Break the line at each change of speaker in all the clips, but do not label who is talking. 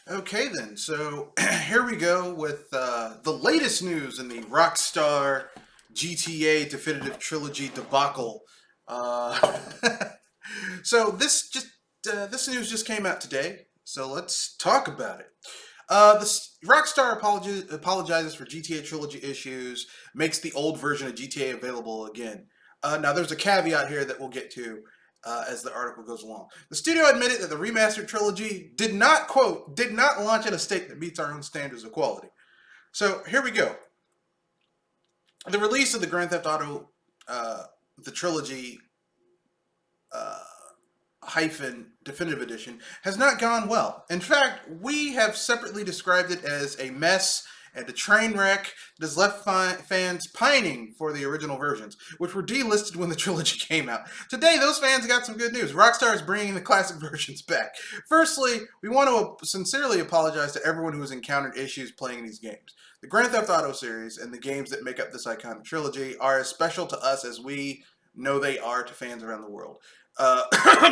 Okay then, so here we go with the latest news in the Rockstar GTA Definitive Trilogy debacle. Uh, so this news just came out today, so let's talk about it. Rockstar apologizes for GTA Trilogy issues, makes the old version of GTA available again. Now, there's a caveat here that we'll get to as the article goes along. The studio admitted that the remastered trilogy did not launch in a state that meets our own standards of quality. So here we go. The release of the Grand Theft Auto, the trilogy uh, hyphen definitive edition has not gone well. In fact, we have separately described it as a mess and a train wreck that has left fans pining for the original versions, which were delisted when the trilogy came out. Today, those fans got some good news. Rockstar is bringing the classic versions back. Firstly, we want to sincerely apologize to everyone who has encountered issues playing these games. The Grand Theft Auto series and the games that make up this iconic trilogy are as special to us as we know they are to fans around the world.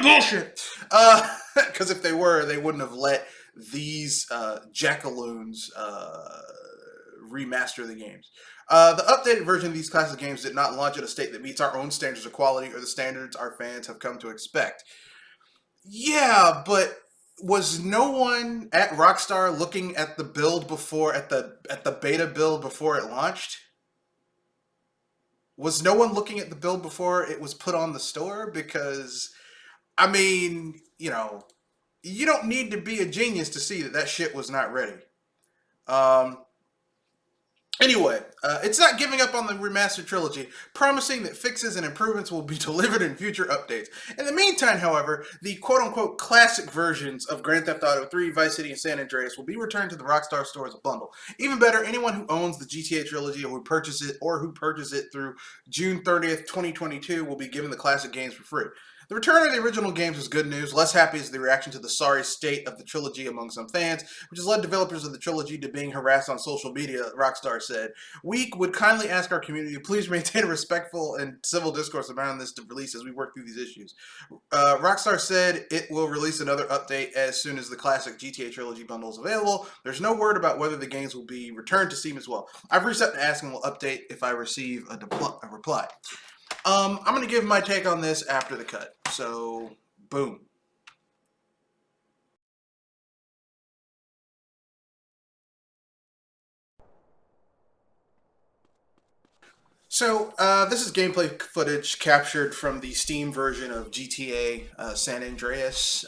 Bullshit. Because if they were, they wouldn't have let these jackaloons remaster the games. The updated version of these classic games did not launch at a state that meets our own standards of quality or the standards our fans have come to expect. Yeah, but was no one at Rockstar looking at the build before at the beta build before it launched? Was no one looking at the build before it was put on the store? Because I mean, you don't need to be a genius to see that that shit was not ready. Um, Anyway, it's not giving up on the remastered trilogy, promising that fixes and improvements will be delivered in future updates. In the meantime, however, the quote-unquote classic versions of Grand Theft Auto 3, Vice City, and San Andreas will be returned to the Rockstar Store as a bundle. Even better, anyone who owns the GTA trilogy or who purchase it through June 30th, 2022 will be given the classic games for free. The return of the original games is good news. Less happy is the reaction to the sorry state of the trilogy among some fans, which has led developers of the trilogy to being harassed on social media, Rockstar said. We would kindly ask our community to please maintain a respectful and civil discourse around this release as we work through these issues. Rockstar said it will release another update as soon as the classic GTA trilogy bundle is available. There's no word about whether the games will be returned to Steam as well. I've reached out to ask and will update if I receive a reply. I'm going to give my take on this after the cut. So, boom. So, this is gameplay footage captured from the Steam version of GTA San Andreas.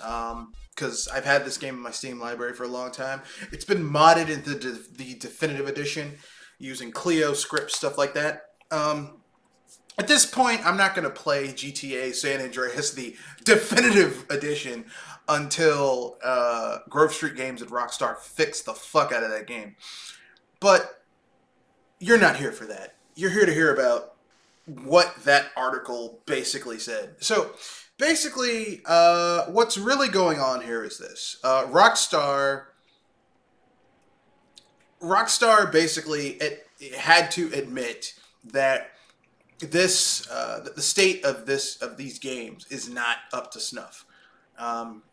Because I've had this game in my Steam library for a long time. It's been modded into the definitive edition using Clio scripts, stuff like that. At this point, I'm not going to play GTA San Andreas, the definitive edition, until Grove Street Games and Rockstar fix the fuck out of that game. But you're not here for that. You're here to hear about what that article basically said. So, basically, what's really going on here is this: Rockstar basically had to admit that the state of these games is not up to snuff. Um,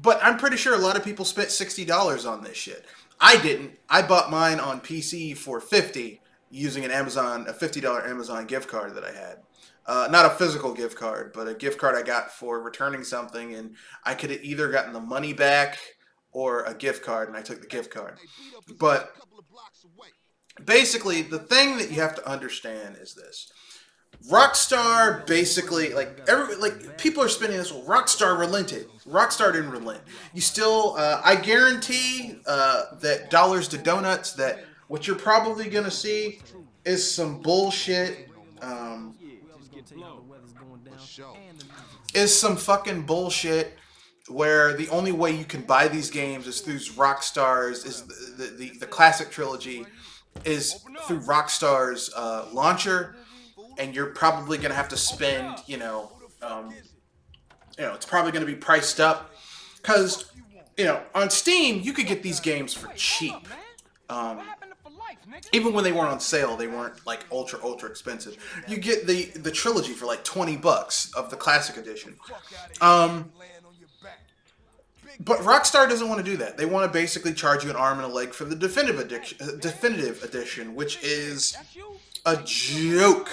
but I'm pretty sure a lot of people spent $60 on this shit. I didn't. I bought mine on PC for 50 using a $50 Amazon gift card that I had. Not a physical gift card, but a gift card I got for returning something, and I could have either gotten the money back or a gift card, and I took the gift card. But basically, the thing that you have to understand is this: Rockstar basically people are spinning this. Well, Rockstar relented. Rockstar didn't relent. You still, I guarantee that dollars to donuts. That what you're probably gonna see is some bullshit. Is some fucking bullshit where the only way you can buy these games is through Rockstar's is the classic trilogy is through Rockstar's launcher, and you're probably going to have to spend, it's probably going to be priced up because, on Steam you could get these games for cheap. Um, Even when they weren't on sale, they weren't like ultra expensive. You get the trilogy for like $20 of the classic edition. Um, But Rockstar doesn't want to do that. They want to basically charge you an arm and a leg for the definitive edition, which is a joke.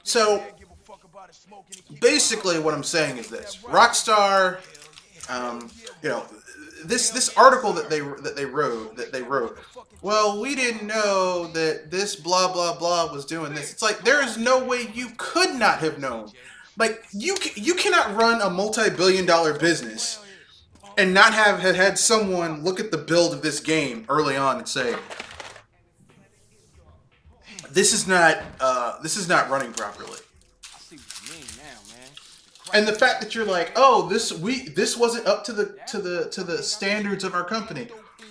So basically, what I'm saying is this: Rockstar, you know, this article that they wrote. Well, we didn't know that this blah blah blah was doing this. It's like there is no way you could not have known. Like you cannot run a multi-billion-dollar business and not have had someone look at the build of this game early on and say, this is not running properly. And the fact that you're like, oh, this wasn't up to the standards of our company.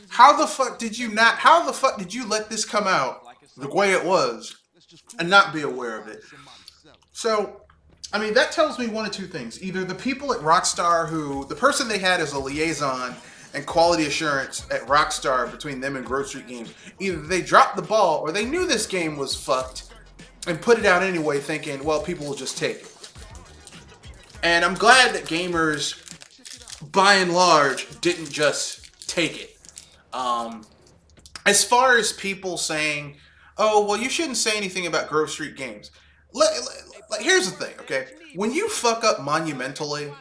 How the fuck did you let this come out the way it was and not be aware of it? So, I mean, that tells me one of two things. Either the people at Rockstar the person they had as a liaison and quality assurance at Rockstar between them and Grove Street Games, either they dropped the ball or they knew this game was fucked and put it out anyway thinking, well, people will just take it. And I'm glad that gamers, by and large, didn't just take it. As far as people saying, oh, well, you shouldn't say anything about Grove Street Games. Here's the thing, okay? When you fuck up monumentally,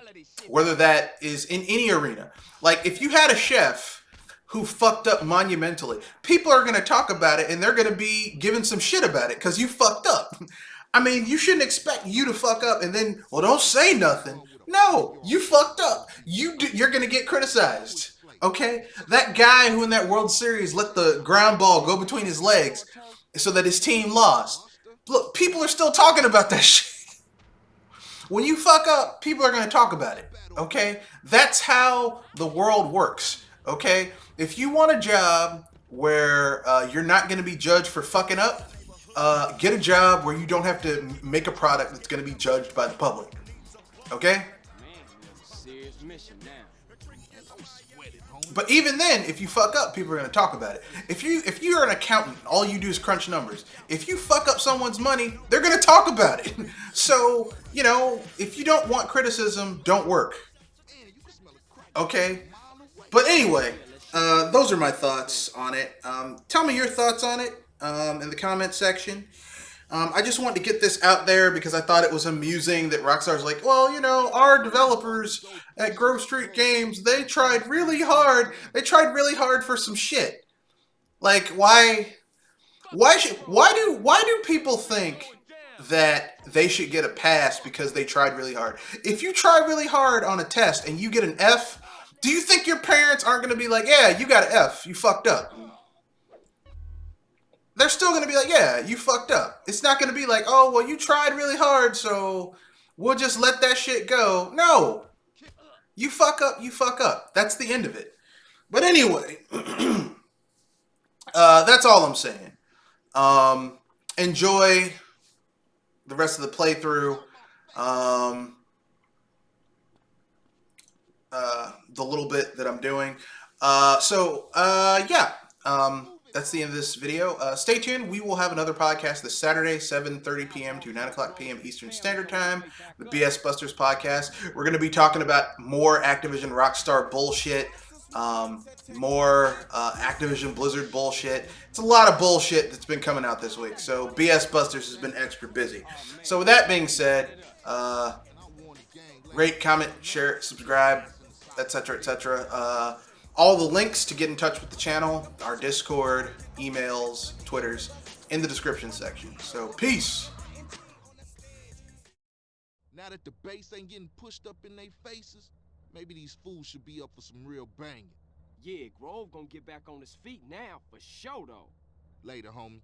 whether that is in any arena, like if you had a chef who fucked up monumentally, people are going to talk about it and they're going to be giving some shit about it because you fucked up. I mean, you shouldn't expect you to fuck up and then, well, don't say nothing. No, you fucked up. You're going to get criticized. Okay? That guy who in that World Series let the ground ball go between his legs so that his team lost. Look, people are still talking about that shit. When you fuck up, people are going to talk about it. Okay? That's how the world works. Okay? If you want a job where you're not going to be judged for fucking up, get a job where you don't have to make a product that's going to be judged by the public. Okay? But even then, if you fuck up, people are going to talk about it. If you're an accountant, all you do is crunch numbers. If you fuck up someone's money, they're going to talk about it. So, you know, if you don't want criticism, don't work. Okay? But anyway, those are my thoughts on it. Tell me your thoughts on it in the comment section. I just wanted to get this out there because I thought it was amusing that Rockstar's like, well, you know, our developers at Grove Street Games, they tried really hard. They tried really hard for some shit. Like, why do people think that they should get a pass because they tried really hard? If you try really hard on a test and you get an F, do you think your parents aren't going to be like, yeah, you got an F, you fucked up? They're still going to be like, yeah, you fucked up. It's not going to be like, oh, well, you tried really hard, so we'll just let that shit go. No. You fuck up, you fuck up. That's the end of it. But anyway, that's all I'm saying. Enjoy the rest of the playthrough. The little bit that I'm doing. Yeah. That's the end of this video. Stay tuned. We will have another podcast this Saturday, 7:30 p.m. to 9 o'clock p.m. Eastern Standard Time, the BS Busters podcast. We're going to be talking about more Activision Rockstar bullshit, more Activision Blizzard bullshit. It's a lot of bullshit that's been coming out this week, so BS Busters has been extra busy. So with that being said, rate, comment, share, subscribe, etc., etc. All the links to get in touch with the channel, our Discord, emails, Twitters, in the description section. So, peace!
Now that the bass ain't getting pushed up in their faces, maybe these fools should be up for some real banging.
Yeah, Grove gonna get back on his feet now, for sure, though.
Later, homie.